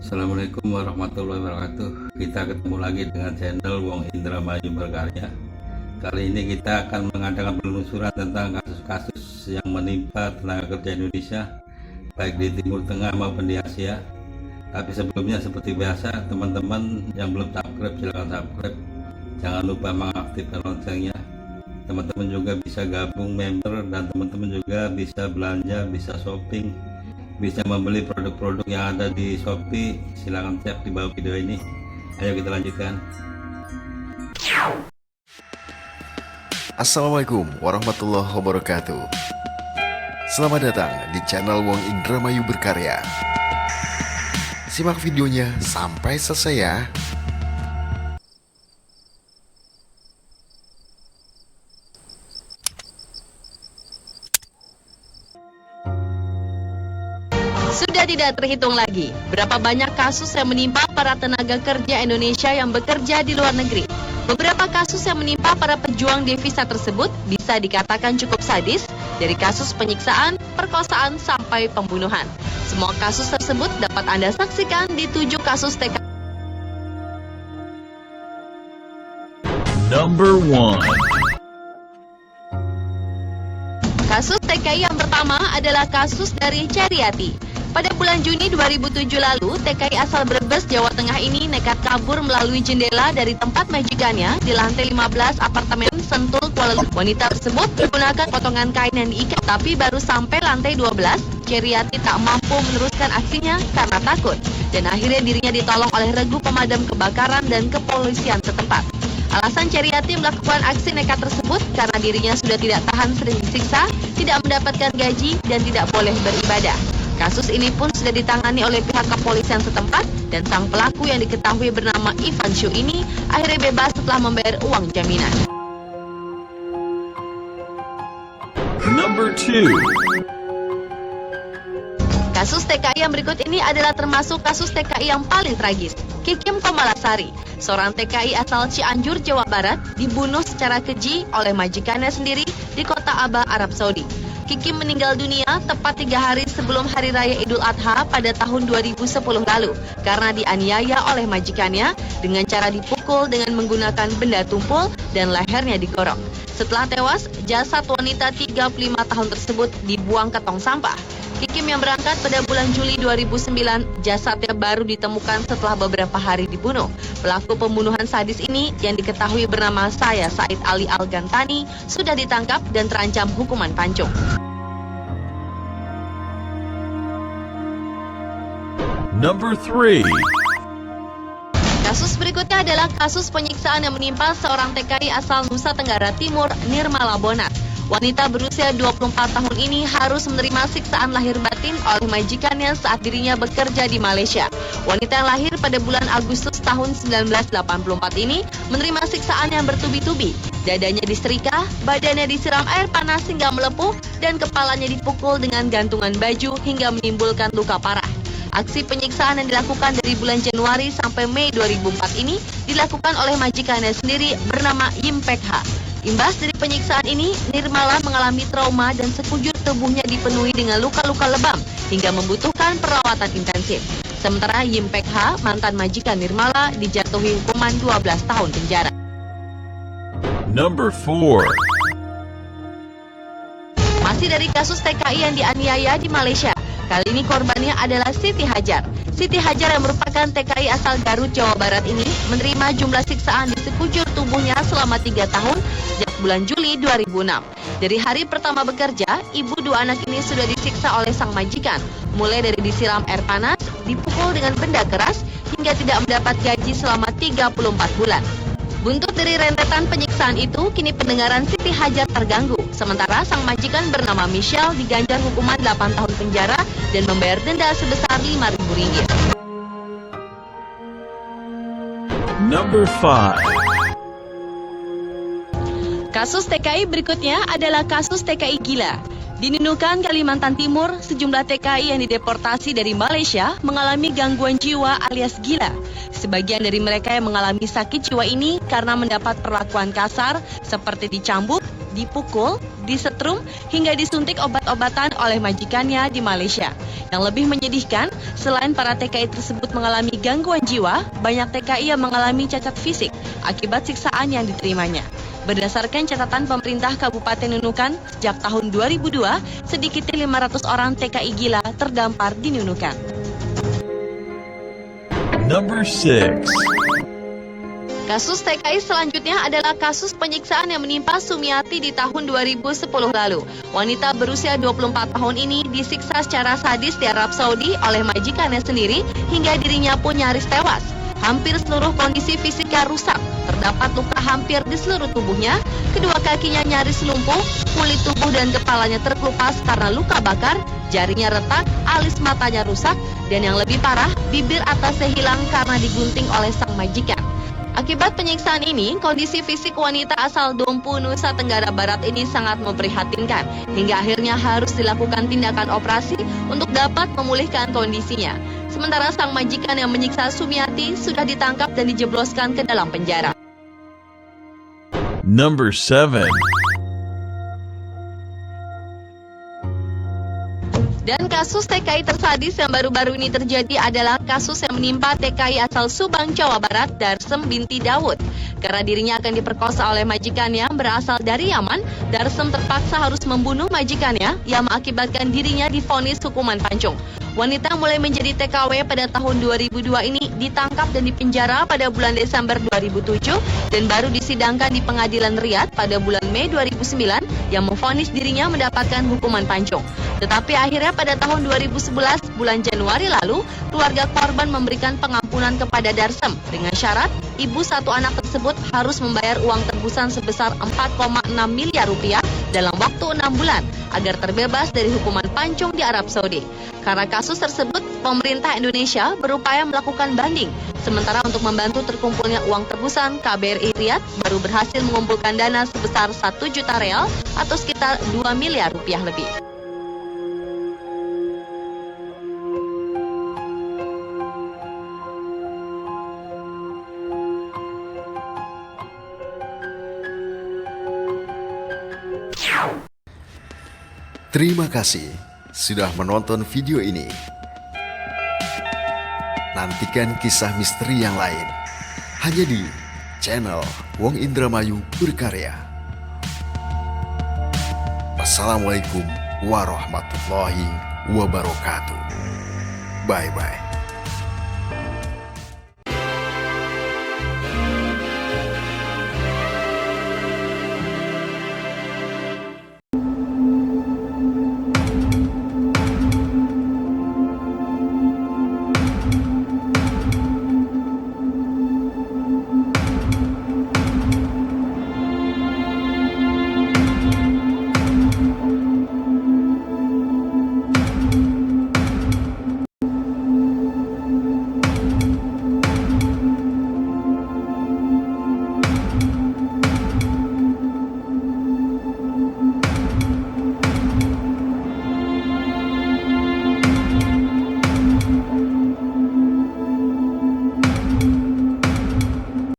Assalamualaikum warahmatullahi wabarakatuh. Kita ketemu lagi dengan channel Wong Indramayu Berkarya. Kali ini kita akan mengadakan penelusuran tentang kasus-kasus yang menimpa tenaga kerja Indonesia, baik di Timur Tengah maupun di Asia. Tapi sebelumnya seperti biasa, teman-teman yang belum subscribe silahkan subscribe. Jangan lupa mengaktifkan loncengnya. Teman-teman juga bisa gabung member dan teman-teman juga bisa belanja, bisa shopping, bisa membeli produk-produk yang ada di Shopee. Silahkan cek di bawah video ini. Ayo kita lanjutkan. Assalamualaikum warahmatullahi wabarakatuh. Selamat datang di channel Wong Indramayu Berkarya. Simak videonya sampai selesai ya. Sudah tidak terhitung lagi berapa banyak kasus yang menimpa para tenaga kerja Indonesia yang bekerja di luar negeri. Beberapa kasus yang menimpa para pejuang devisa tersebut bisa dikatakan cukup sadis, dari kasus penyiksaan, perkosaan, sampai pembunuhan. Semua kasus tersebut dapat Anda saksikan di 7 kasus TKI. Number 1. Kasus TKI yang pertama adalah kasus dari Caryati. Pada bulan Juni 2007 lalu, TKI asal Brebes, Jawa Tengah ini nekat kabur melalui jendela dari tempat majikannya di lantai 15 apartemen Sentul, Kuala Lumpur. Wanita tersebut menggunakan potongan kain yang diikat, tapi baru sampai lantai 12, Caryati tak mampu meneruskan aksinya karena takut, dan akhirnya dirinya ditolong oleh regu pemadam kebakaran dan kepolisian setempat. Alasan Caryati melakukan aksi nekat tersebut karena dirinya sudah tidak tahan sering disiksa, tidak mendapatkan gaji, dan tidak boleh beribadah. Kasus ini pun sudah ditangani oleh pihak kepolisian setempat, dan sang pelaku yang diketahui bernama Ivan Shu ini akhirnya bebas setelah membayar uang jaminan. Number 2. Kasus TKI yang berikut ini adalah termasuk kasus TKI yang paling tragis. Kikim Komalasari, seorang TKI asal Cianjur, Jawa Barat, dibunuh secara keji oleh majikannya sendiri di kota Abha, Arab Saudi. Kikim meninggal dunia tepat 3 hari sebelum Hari Raya Idul Adha pada tahun 2010 lalu karena dianiaya oleh majikannya dengan cara dipukul dengan menggunakan benda tumpul dan lehernya digorok. Setelah tewas, jasad wanita 35 tahun tersebut dibuang ke tong sampah. Kikim yang berangkat pada bulan Juli 2009, jasadnya baru ditemukan setelah beberapa hari dibunuh. Pelaku pembunuhan sadis ini yang diketahui bernama Said Ali Al-Gantani sudah ditangkap dan terancam hukuman pancung. Number 3. Kasus berikutnya adalah kasus penyiksaan yang menimpa seorang TKI asal Nusa Tenggara Timur, Nirmala Bonat. Wanita berusia 24 tahun ini harus menerima siksaan lahir batin oleh majikannya saat dirinya bekerja di Malaysia. Wanita yang lahir pada bulan Agustus tahun 1984 ini menerima siksaan yang bertubi-tubi. Dadanya disetrika, badannya disiram air panas hingga melepuh, dan kepalanya dipukul dengan gantungan baju hingga menimbulkan luka parah. Aksi penyiksaan yang dilakukan dari bulan Januari sampai Mei 2004 ini dilakukan oleh majikannya sendiri bernama Yim Pek Ha. Imbas dari penyiksaan ini, Nirmala mengalami trauma dan sekujur tubuhnya dipenuhi dengan luka-luka lebam hingga membutuhkan perawatan intensif. Sementara Yim Pek Ha, mantan majikan Nirmala, dijatuhi hukuman 12 tahun penjara. Number 4. Masih dari kasus TKI yang dianiaya di Malaysia. Kali ini korbannya adalah Siti Hajar. Siti Hajar yang merupakan TKI asal Garut, Jawa Barat ini menerima jumlah siksaan di sekujur tubuhnya selama 3 tahun sejak bulan Juli 2006. Dari hari pertama bekerja, ibu 2 anak ini sudah disiksa oleh sang majikan, mulai dari disiram air panas, dipukul dengan benda keras, hingga tidak mendapat gaji selama 34 bulan. Buntut dari rentetan penyiksaan itu, kini pendengaran Siti Hajar terganggu. Sementara sang majikan bernama Michelle diganjar hukuman 8 tahun penjara dan membayar denda sebesar Rp5.000. Number 5. Kasus TKI berikutnya adalah kasus TKI gila. Di Nunukan, Kalimantan Timur, sejumlah TKI yang dideportasi dari Malaysia mengalami gangguan jiwa alias gila. Sebagian dari mereka yang mengalami sakit jiwa ini karena mendapat perlakuan kasar seperti dicambuk, dipukul, disetrum, hingga disuntik obat-obatan oleh majikannya di Malaysia. Yang lebih menyedihkan, selain para TKI tersebut mengalami gangguan jiwa, banyak TKI yang mengalami cacat fisik akibat siksaan yang diterimanya. Berdasarkan catatan pemerintah Kabupaten Nunukan, sejak tahun 2002, sedikitnya 500 orang TKI gila terdampar di Nunukan. Number 6. Kasus TKI selanjutnya adalah kasus penyiksaan yang menimpa Sumiati di tahun 2010 lalu. Wanita berusia 24 tahun ini disiksa secara sadis di Arab Saudi oleh majikannya sendiri hingga dirinya pun nyaris tewas. Hampir seluruh kondisi fisiknya rusak. Terdapat luka hampir di seluruh tubuhnya, kedua kakinya nyaris lumpuh, kulit tubuh dan kepalanya terkelupas karena luka bakar, jarinya retak, alis matanya rusak, dan yang lebih parah, bibir atasnya hilang karena digunting oleh sang majikan. Akibat penyiksaan ini, kondisi fisik wanita asal Dompu, Nusa Tenggara Barat ini sangat memprihatinkan, hingga akhirnya harus dilakukan tindakan operasi untuk dapat memulihkan kondisinya. Sementara sang majikan yang menyiksa Sumiati sudah ditangkap dan dijebloskan ke dalam penjara. Number 7. Dan kasus TKI tersadis yang baru-baru ini terjadi adalah kasus yang menimpa TKI asal Subang, Jawa Barat, Darsem binti Daud. Karena dirinya akan diperkosa oleh majikannya berasal dari Yaman, Darsem terpaksa harus membunuh majikannya yang mengakibatkan dirinya divonis hukuman pancung. Wanita mulai menjadi TKW pada tahun 2002 ini ditangkap dan dipenjara pada bulan Desember 2007 dan baru disidangkan di Pengadilan Riyadh pada bulan Mei 2009 yang memvonis dirinya mendapatkan hukuman pancung. Tetapi akhirnya pada tahun 2011 bulan Januari lalu, keluarga korban memberikan pengampunan kepada Darsem dengan syarat ibu satu anak tersebut harus membayar uang tebusan sebesar 4,6 miliar rupiah dalam waktu 6 bulan agar terbebas dari hukuman pancung di Arab Saudi. Karena kasus tersebut, pemerintah Indonesia berupaya melakukan banding. Sementara untuk membantu terkumpulnya uang tebusan, KBRI Riyadh baru berhasil mengumpulkan dana sebesar 1 juta real atau sekitar 2 miliar rupiah lebih. Terima kasih sudah menonton video ini. Nantikan kisah misteri yang lain hanya di channel Wong Indramayu Berkarya. Wassalamualaikum warahmatullahi wabarakatuh. Bye-bye.